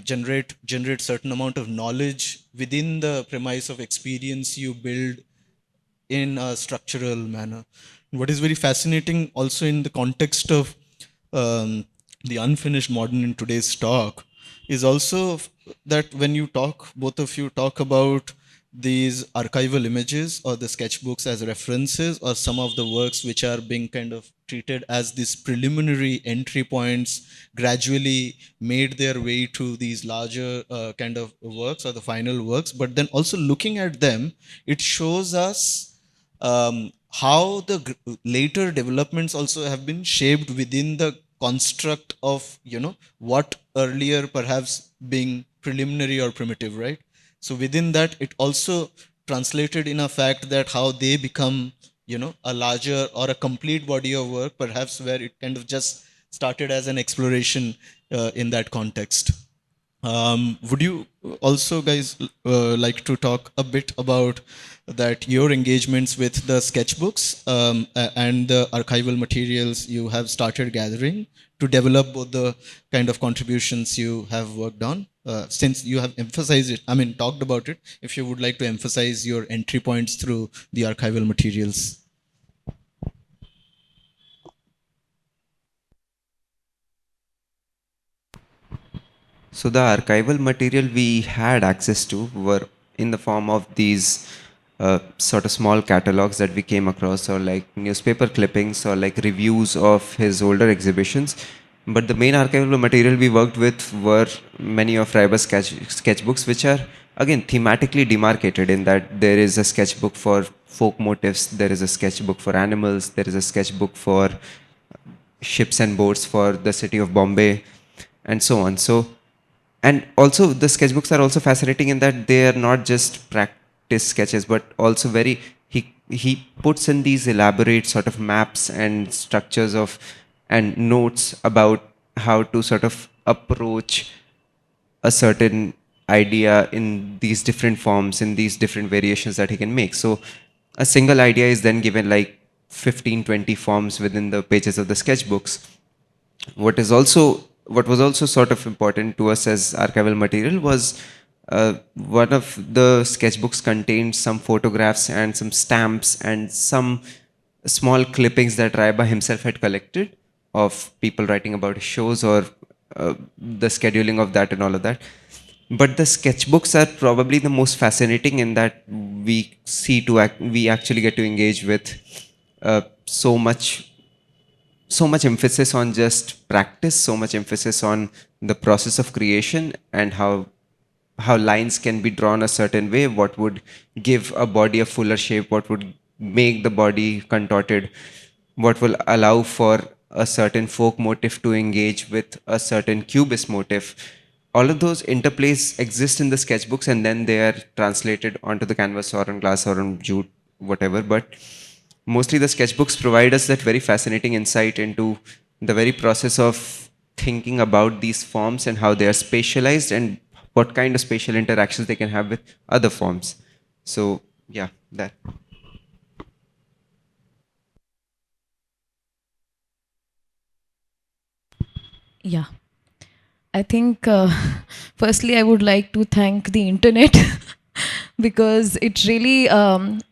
generate certain amount of knowledge within the premise of experience you build in a structural manner. What is very fascinating also in the context of the unfinished modern in today's talk is also that when you talk, both of you talk about these archival images or the sketchbooks as references, or some of the works which are being kind of treated as these preliminary entry points, gradually made their way to these larger kind of works or the final works. But then also looking at them, it shows us how the later developments also have been shaped within the construct of, you know, what earlier perhaps being preliminary or primitive, right? So within that, it also translated in a fact that how they become, you know, a larger or a complete body of work, perhaps where it kind of just started as an exploration in that context. Would you also guys like to talk a bit about that, your engagements with the sketchbooks and the archival materials you have started gathering to develop both the kind of contributions you have worked on? Since you have emphasized it, I mean, talked about it, if you would like to emphasize your entry points through the archival materials. So the archival material we had access to were in the form of these sort of small catalogs that we came across, or like newspaper clippings, or like reviews of his older exhibitions. But the main archival material we worked with were many of Raiba's sketchbooks, which are again thematically demarcated in that there is a sketchbook for folk motifs, there is a sketchbook for animals, there is a sketchbook for ships and boats for the city of Bombay, and so on. So, and also the sketchbooks are also fascinating in that they are not just practice sketches, but also very, he puts in these elaborate sort of maps and structures of and notes about how to sort of approach a certain idea in these different forms, in these different variations that he can make. So a single idea is then given like 15, 20 forms within the pages of the sketchbooks. What was also sort of important to us as archival material was one of the sketchbooks contained some photographs and some stamps and some small clippings that Raiba himself had collected of people writing about his shows, or the scheduling of that and all of that. But the sketchbooks are probably the most fascinating in that we actually get to engage with so much emphasis on just practice, so much emphasis on the process of creation, and how lines can be drawn a certain way, what would give a body a fuller shape, what would make the body contorted, what will allow for a certain folk motif to engage with a certain cubist motif. All of those interplays exist in the sketchbooks, and then they are translated onto the canvas or on glass or on jute whatever. But mostly the sketchbooks provide us that very fascinating insight into the very process of thinking about these forms and how they are spatialized and what kind of spatial interactions they can have with other forms. So yeah, that. Yeah. I think, firstly, I would like to thank the internet because it really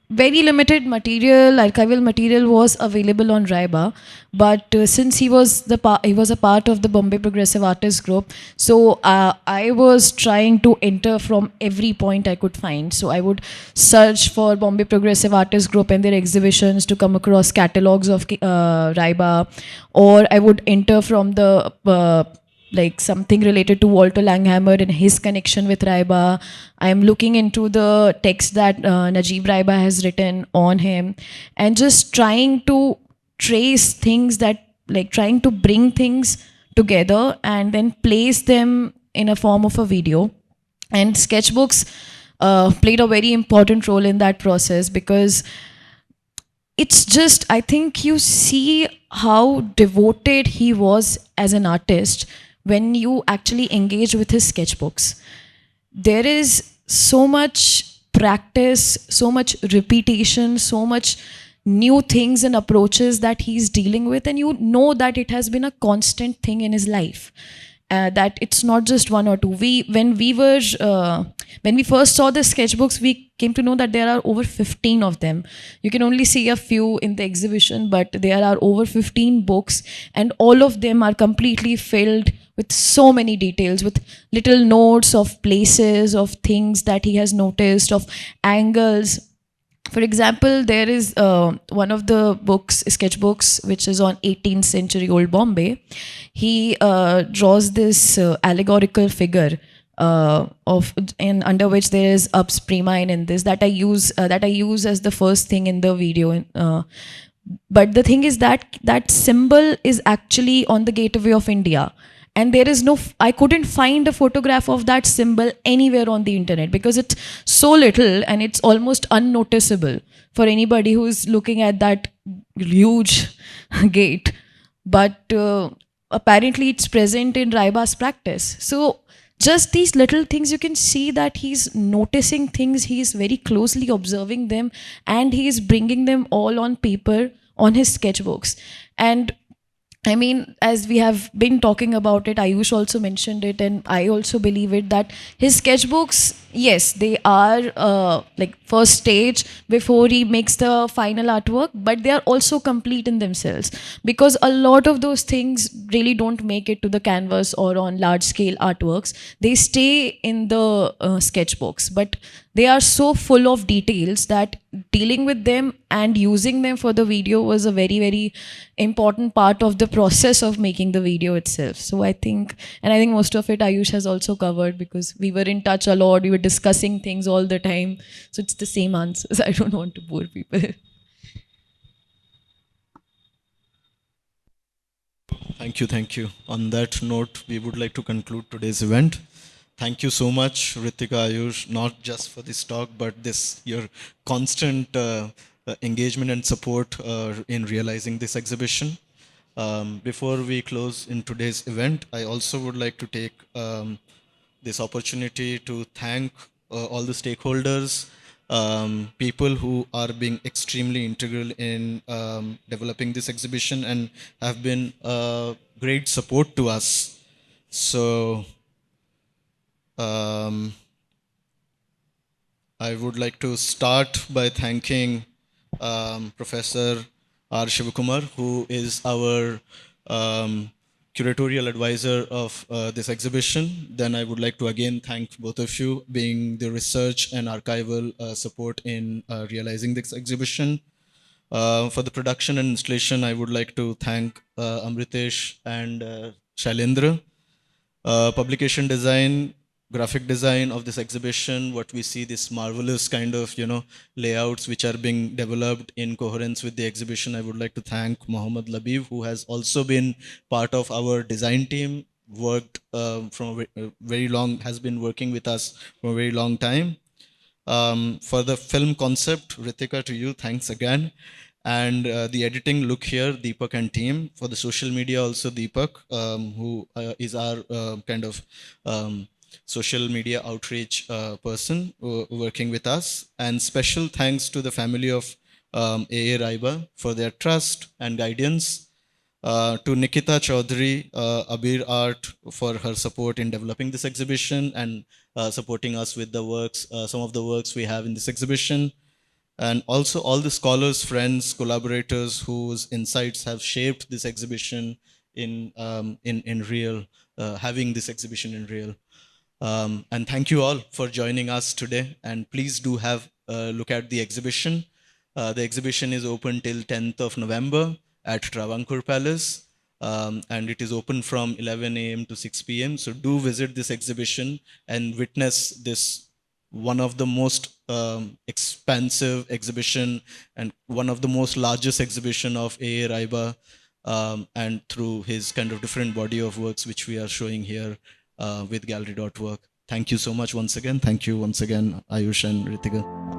very limited material, archival material, was available on Raiba. But since he was a part of the Bombay Progressive Artists Group, so I was trying to enter from every point I could find. So I would search for Bombay Progressive Artists Group and their exhibitions to come across catalogs of Raiba, or I would enter from the like something related to Walter Langhammer and his connection with Raiba. I am looking into the text that Najib Raiba has written on him, and just trying to trace things that, like, trying to bring things together and then place them in a form of a video. And sketchbooks played a very important role in that process, because it's just, I think you see how devoted he was as an artist when you actually engage with his sketchbooks. There is so much practice, so much repetition, so much new things and approaches that he's dealing with, and you know that it has been a constant thing in his life. That it's not just one or two. When we first saw the sketchbooks, we came to know that there are over 15 of them. You can only see a few in the exhibition, but there are over 15 books, and all of them are completely filled with so many details, with little notes of places, of things that he has noticed, of angles. For example, there is one of the books, sketchbooks, which is on 18th century old Bombay. He draws this allegorical figure of, in under which there is ups prima in this, that I use as the first thing in the video. But the thing is that that symbol is actually on the gateway of India, and there is no, I couldn't find a photograph of that symbol anywhere on the internet, because it's so little and it's almost unnoticeable for anybody who is looking at that huge gate. But apparently it's present in Raiba's practice. So just these little things, you can see that he's noticing things, he's very closely observing them, and he's bringing them all on paper on his sketchbooks. And I mean, as we have been talking about it, Ayush also mentioned it, and I also believe it, that his sketchbooks, yes, they are like first stage before he makes the final artwork, but they are also complete in themselves, because a lot of those things really don't make it to the canvas or on large scale artworks. They stay in the sketchbooks, but they are so full of details that dealing with them and using them for the video was a very, very important part of the process of making the video itself. So I think, and I think most of it Ayush has also covered, because we were in touch a lot, we were discussing things all the time. So it's the same answers. I don't want to bore people. Thank you, thank you. On that note, we would like to conclude today's event. Thank you so much, Ritika, Ayush, not just for this talk, but this your constant engagement and support in realizing this exhibition. Before we close in today's event, I also would like to take this opportunity to thank all the stakeholders, people who are being extremely integral in developing this exhibition and have been great support to us. So I would like to start by thanking Professor R. Shivakumar, who is our curatorial advisor of this exhibition. Then I would like to again thank both of you, being the research and archival support in realizing this exhibition. For the production and installation, I would like to thank Amritesh and Shailendra. Publication design, graphic design of this exhibition, what we see, this marvelous kind of, layouts which are being developed in coherence with the exhibition. I would like to thank Mohammad Labib, who has also been part of our design team, worked from a very long, has been working with us for a very long time. For the film concept, Ritika, to you, thanks again. And the editing, look here, Deepak and team. For the social media, also Deepak, who is our kind of social media outreach person working with us. And special thanks to the family of AA Raiba for their trust and guidance. To Nikita Chaudhary, Abir Art, for her support in developing this exhibition and supporting us with the works, some of the works we have in this exhibition. And also all the scholars, friends, collaborators whose insights have shaped this exhibition in real, having this exhibition in real. And thank you all for joining us today. And please do have a look at the exhibition. The exhibition is open till 10th of November at Travancore Palace. And it is open from 11 a.m. to 6 p.m. So do visit this exhibition and witness this one of the most expansive exhibition and one of the most largest exhibition of A.A. Raiba, and through his kind of different body of works, which we are showing here with gallery.work. Thank you so much once again. Thank you once again, Ayush and Ritika.